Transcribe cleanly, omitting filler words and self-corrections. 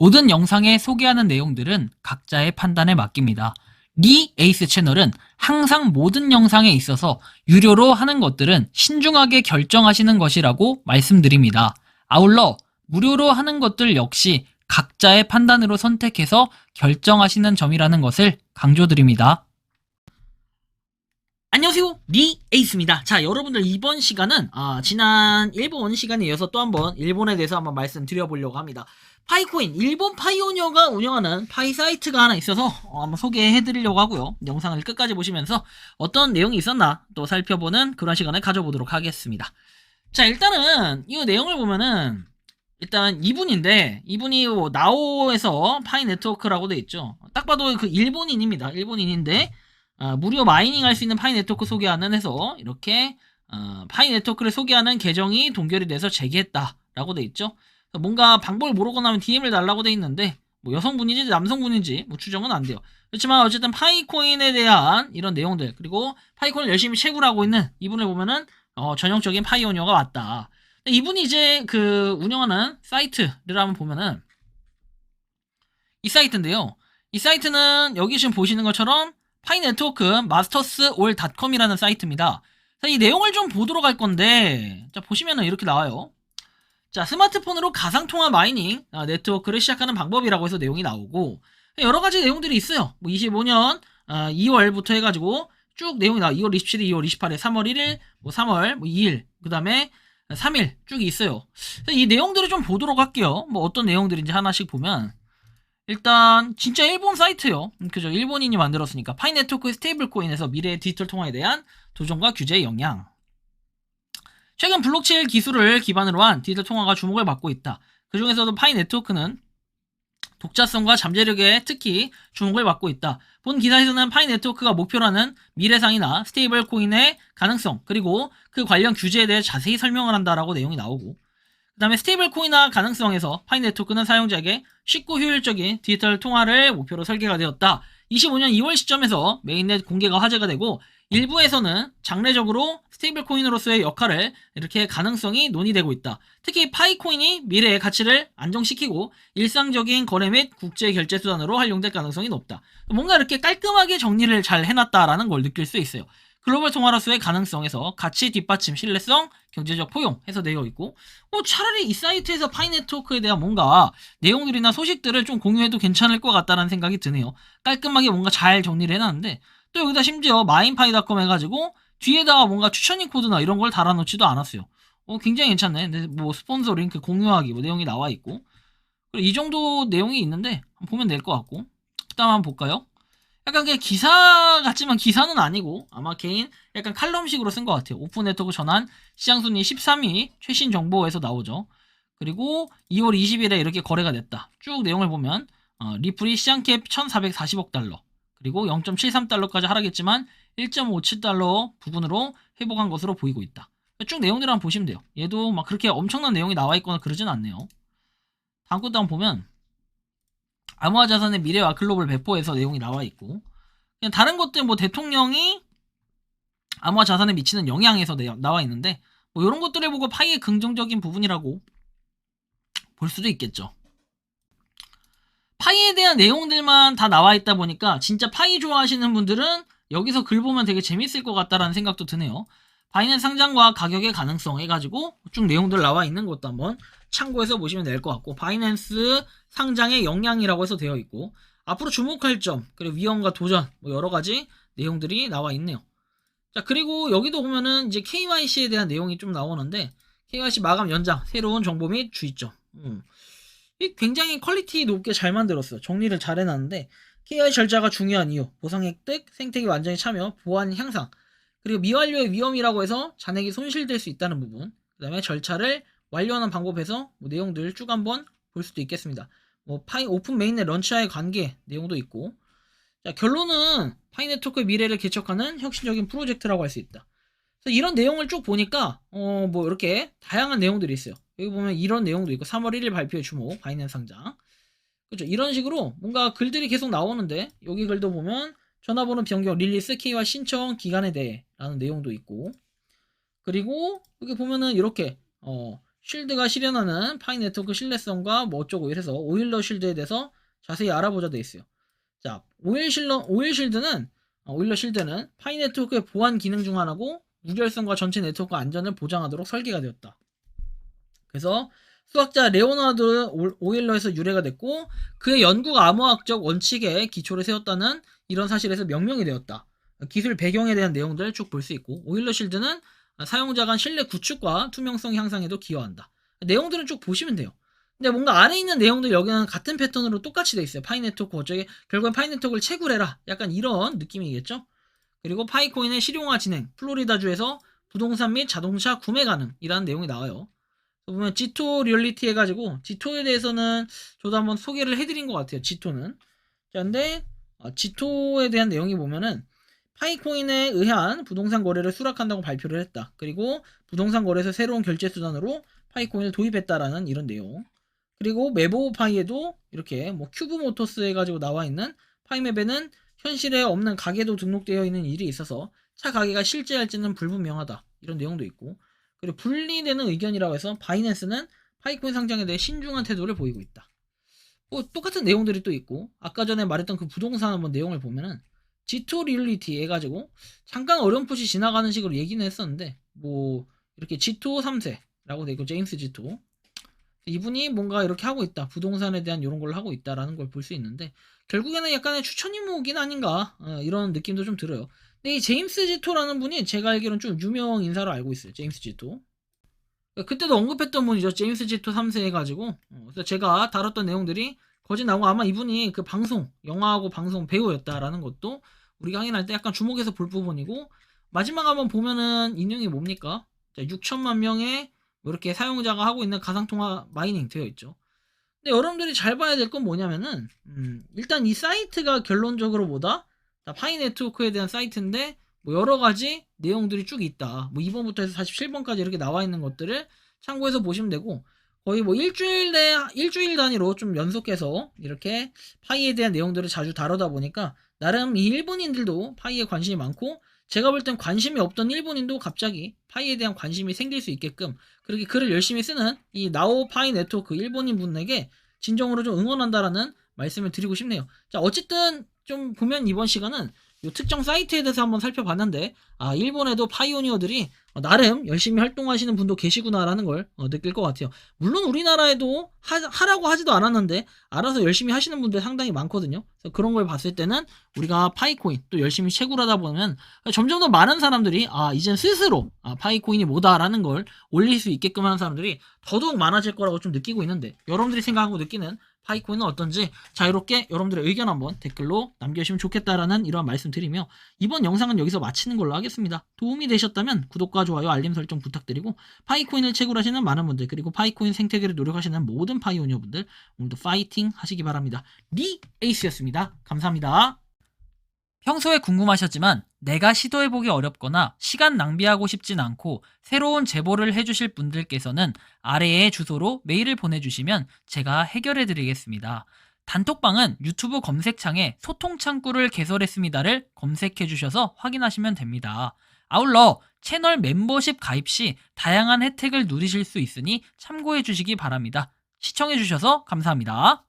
모든 영상에 소개하는 내용들은 각자의 판단에 맡깁니다. 리 에이스 채널은 항상 모든 영상에 있어서 유료로 하는 것들은 신중하게 결정하시는 것이라고 말씀드립니다. 아울러 무료로 하는 것들 역시 각자의 판단으로 선택해서 결정하시는 점이라는 것을 강조드립니다. 안녕하세요, 리 에이스입니다. 자, 여러분들 이번 시간은 지난 일본 시간에 이어서 또 한번 일본에 대해서 한번 말씀드려보려고 합니다. 파이코인, 일본 파이오니어가 운영하는 파이 사이트가 하나 있어서 한번 소개해드리려고 하고요. 영상을 끝까지 보시면서 어떤 내용이 있었나 또 살펴보는 그런 시간을 가져보도록 하겠습니다. 자, 일단은 이 내용을 보면은 일단 이분인데, 이분이 나오에서 파이 네트워크라고 돼 있죠. 딱 봐도 그 일본인입니다. 일본인인데 무료 마이닝 할 수 있는 파이 네트워크 소개하는 해서 이렇게 파이 네트워크를 소개하는 계정이 동결이 돼서 재개했다라고 돼 있죠. 뭔가 방법을 모르고 나면 DM을 달라고 돼 있는데 뭐 여성분인지 남성분인지 뭐 추정은 안 돼요. 그렇지만 어쨌든 파이코인에 대한 이런 내용들, 그리고 파이코인을 열심히 채굴 하고 있는 이분을 보면은 전형적인 파이오니어가 맞다. 이분이 이제 그 운영하는 사이트를 한번 보면은 이 사이트인데요. 이 사이트는 여기 지금 보시는 것처럼 파이 네트워크 마스터스 올닷컴이라는 사이트입니다. 자, 이 내용을 좀 보도록 할 건데, 자, 보시면은 이렇게 나와요. 자, 스마트폰으로 가상통화 마이닝 네트워크를 시작하는 방법이라고 해서 내용이 나오고, 여러 가지 내용들이 있어요. 뭐 25년 2월부터 해가지고 쭉 내용이 나와. 2월 27일, 2월 28일, 3월 1일, 뭐 3월 뭐 2일, 그 다음에 3일 쭉 있어요. 이 내용들을 좀 보도록 할게요. 뭐 어떤 내용들인지 하나씩 보면, 일단 진짜 일본 사이트요. 그죠? 일본인이 만들었으니까. 파이 네트워크의 스테이블 코인에서 미래의 디지털 통화에 대한 도전과 규제의 영향. 최근 블록체인 기술을 기반으로 한 디지털 통화가 주목을 받고 있다. 그 중에서도 파이 네트워크는 독자성과 잠재력에 특히 주목을 받고 있다. 본 기사에서는 파이 네트워크가 목표로 하는 미래상이나 스테이블 코인의 가능성, 그리고 그 관련 규제에 대해 자세히 설명을 한다라고 내용이 나오고, 그 다음에 스테이블 코인화 가능성에서 파이 네트워크는 사용자에게 쉽고 효율적인 디지털 통화를 목표로 설계가 되었다. 25년 2월 시점에서 메인넷 공개가 화제가 되고, 일부에서는 장래적으로 스테이블 코인으로서의 역할을 이렇게 가능성이 논의되고 있다. 특히 파이코인이 미래의 가치를 안정시키고 일상적인 거래 및 국제 결제 수단으로 활용될 가능성이 높다. 뭔가 이렇게 깔끔하게 정리를 잘 해놨다라는 걸 느낄 수 있어요. 글로벌 통화로서의 가능성에서 가치 뒷받침, 신뢰성, 경제적 포용 해서 되어 있고, 차라리 이 사이트에서 파이 네트워크에 대한 뭔가 내용들이나 소식들을 좀 공유해도 괜찮을 것 같다는 생각이 드네요. 깔끔하게 뭔가 잘 정리를 해놨는데, 또 여기다 심지어 마인파이닷컴 해가지고 뒤에다가 뭔가 추천인 코드나 이런 걸 달아놓지도 않았어요. 굉장히 괜찮네. 근데 뭐 스폰서 링크 공유하기 뭐 내용이 나와 있고, 그리고 이 정도 내용이 있는데 보면 될 것 같고, 그 다음 한번 볼까요? 약간 그냥 기사 같지만 기사는 아니고 아마 개인 약간 칼럼식으로 쓴 것 같아요. 오픈 네트워크 전환 시장순위 13위 최신 정보에서 나오죠. 그리고 2월 20일에 이렇게 거래가 됐다. 쭉 내용을 보면 리플이 시장캡 1440억 달러, 그리고 0.73달러까지 하락했지만 1.57달러 부근으로 회복한 것으로 보이고 있다. 쭉 내용들을 한번 보시면 돼요. 얘도 막 그렇게 엄청난 내용이 나와 있거나 그러진 않네요. 다음 것도 한번 보면 암호화 자산의 미래와 글로벌 배포에서 내용이 나와 있고, 그냥 다른 것들 뭐 대통령이 암호화 자산에 미치는 영향에서 나와 있는데, 뭐 이런 것들을 보고 파이의 긍정적인 부분이라고 볼 수도 있겠죠. 파이에 대한 내용들만 다 나와 있다 보니까 진짜 파이 좋아하시는 분들은 여기서 글 보면 되게 재밌을 것 같다라는 생각도 드네요. 바이낸스 상장과 가격의 가능성 해가지고 쭉 내용들 나와 있는 것도 한번 참고해서 보시면 될 것 같고, 바이낸스 상장의 영향이라고 해서 되어 있고, 앞으로 주목할 점, 그리고 위험과 도전, 뭐 여러 가지 내용들이 나와 있네요. 자, 그리고 여기도 보면은 이제 KYC에 대한 내용이 좀 나오는데, KYC 마감 연장, 새로운 정보 및 주의점. 굉장히 퀄리티 높게 잘 만들었어요. 정리를 잘 해놨는데, KYC 절차가 중요한 이유, 보상 획득, 생태계 완전히 참여, 보안 향상, 그리고 미완료의 위험이라고 해서 잔액이 손실될 수 있다는 부분, 그 다음에 절차를 완료하는 방법에서 뭐 내용들 쭉 한번 볼 수도 있겠습니다. 뭐 파이 오픈 메인넷 런치와의 관계 내용도 있고, 자, 결론은 파이 네트워크의 미래를 개척하는 혁신적인 프로젝트라고 할 수 있다. 그래서 이런 내용을 쭉 보니까 뭐 이렇게 다양한 내용들이 있어요. 여기 보면 이런 내용도 있고, 3월 1일 발표의 주목, 바이낸스 상장. 그렇죠. 이런 식으로 뭔가 글들이 계속 나오는데, 여기 글도 보면 전화번호 변경, 릴리스, KY 신청 기간에 대해 라는 내용도 있고, 그리고 여기 보면은 이렇게 쉴드가 실현하는 파이 네트워크 신뢰성과 뭐 어쩌고 이래서 오일러 쉴드에 대해서 자세히 알아보자 돼 있어요. 자, 오일러 실드는 파이 네트워크의 보안 기능 중 하나고 무결성과 전체 네트워크 안전을 보장하도록 설계가 되었다. 그래서 수학자 레오나르드 오일러에서 유래가 됐고 그의 연구가 암호학적 원칙에 기초를 세웠다는 이런 사실에서 명명이 되었다. 기술 배경에 대한 내용들 쭉 볼 수 있고 오일러 실드는 사용자 간 신뢰 구축과 투명성 향상에도 기여한다. 내용들은 쭉 보시면 돼요. 근데 뭔가 안에 있는 내용들 여기는 같은 패턴으로 똑같이 돼 있어요. 파이 네트워크 어쩌게 결국엔 파이 네트워크를 채굴해라. 약간 이런 느낌이겠죠. 그리고 파이코인의 실용화 진행, 플로리다주에서 부동산 및 자동차 구매 가능이라는 내용이 나와요. 보면 G2 리얼리티 해가지고 G2에 대해서는 저도 한번 소개를 해드린 것 같아요. G2는. 자, 근데 G2에 대한 내용이 보면은 파이코인에 의한 부동산 거래를 수락한다고 발표를 했다. 그리고 부동산 거래에서 새로운 결제 수단으로 파이코인을 도입했다라는 이런 내용. 그리고 메보파이에도 이렇게 뭐 큐브 모터스 해가지고 나와 있는 파이맵에는 현실에 없는 가게도 등록되어 있는 일이 있어서 차 가게가 실제할지는 불분명하다. 이런 내용도 있고. 그리고 분리되는 의견이라고 해서 바이낸스는 파이코인 상장에 대해 신중한 태도를 보이고 있다. 뭐 똑같은 내용들이 또 있고 아까 전에 말했던 그 부동산 한번 내용을 보면은 G2 리얼리티 해가지고 잠깐 어렴풋이 지나가는 식으로 얘기는 했었는데 뭐 이렇게 G2 3세라고 되고 제임스 G2 이분이 뭔가 이렇게 하고 있다 부동산에 대한 이런 걸 하고 있다라는 걸 볼 수 있는데 결국에는 약간의 추천 인물이긴 아닌가 이런 느낌도 좀 들어요. 근데 이 제임스 G2라는 분이 제가 알기로는 좀 유명 인사로 알고 있어요. 제임스 G2 그때도 언급했던 분이죠. 제임스 G2 3세 해가지고 그래서 제가 다뤘던 내용들이 거짓 나오고 아마 이분이 그 방송 영화하고 방송 배우였다라는 것도 우리가 확인할 때 약간 주목해서 볼 부분이고 마지막 한번 보면은 인용이 뭡니까? 6천만 명의 뭐 이렇게 사용자가 하고 있는 가상통화 마이닝 되어 있죠. 근데 여러분들이 잘 봐야 될 건 뭐냐면은 일단 이 사이트가 결론적으로 뭐다? 파이 네트워크에 대한 사이트인데 뭐 여러 가지 내용들이 쭉 있다. 뭐 2번부터 해서 47번까지 이렇게 나와 있는 것들을 참고해서 보시면 되고 거의 뭐 일주일 단위로 좀 연속해서 이렇게 파이에 대한 내용들을 자주 다루다 보니까 나름 이 일본인들도 파이에 관심이 많고 제가 볼 땐 관심이 없던 일본인도 갑자기 파이에 대한 관심이 생길 수 있게끔 그렇게 글을 열심히 쓰는 이 나오 파이 네트워크 일본인 분에게 진정으로 좀 응원한다라는 말씀을 드리고 싶네요. 자, 어쨌든 좀 보면 이번 시간은 이 특정 사이트에 대해서 한번 살펴봤는데 일본에도 파이오니어들이 나름 열심히 활동하시는 분도 계시구나라는 걸 느낄 것 같아요. 물론 우리나라에도 하라고 하지도 않았는데 알아서 열심히 하시는 분들 상당히 많거든요. 그래서 그런 걸 봤을 때는 우리가 파이코인 또 열심히 채굴하다 보면 점점 더 많은 사람들이 이젠 스스로 파이코인이 뭐다라는 걸 올릴 수 있게끔 하는 사람들이 더더욱 많아질 거라고 좀 느끼고 있는데 여러분들이 생각하고 느끼는 파이코인은 어떤지 자유롭게 여러분들의 의견 한번 댓글로 남겨주시면 좋겠다라는 이러한 말씀 드리며 이번 영상은 여기서 마치는 걸로 하겠습니다. 도움이 되셨다면 구독과 좋아요 알림 설정 부탁드리고 파이코인을 채굴하시는 많은 분들 그리고 파이코인 생태계를 노력하시는 모든 파이오니어 분들 오늘도 파이팅 하시기 바랍니다. 리 에이스였습니다. 감사합니다. 평소에 궁금하셨지만 내가 시도해보기 어렵거나 시간 낭비하고 싶진 않고 새로운 제보를 해주실 분들께서는 아래의 주소로 메일을 보내주시면 제가 해결해드리겠습니다. 단톡방은 유튜브 검색창에 소통창구를 개설했습니다를 검색해주셔서 확인하시면 됩니다. 아울러 채널 멤버십 가입 시 다양한 혜택을 누리실 수 있으니 참고해주시기 바랍니다. 시청해주셔서 감사합니다.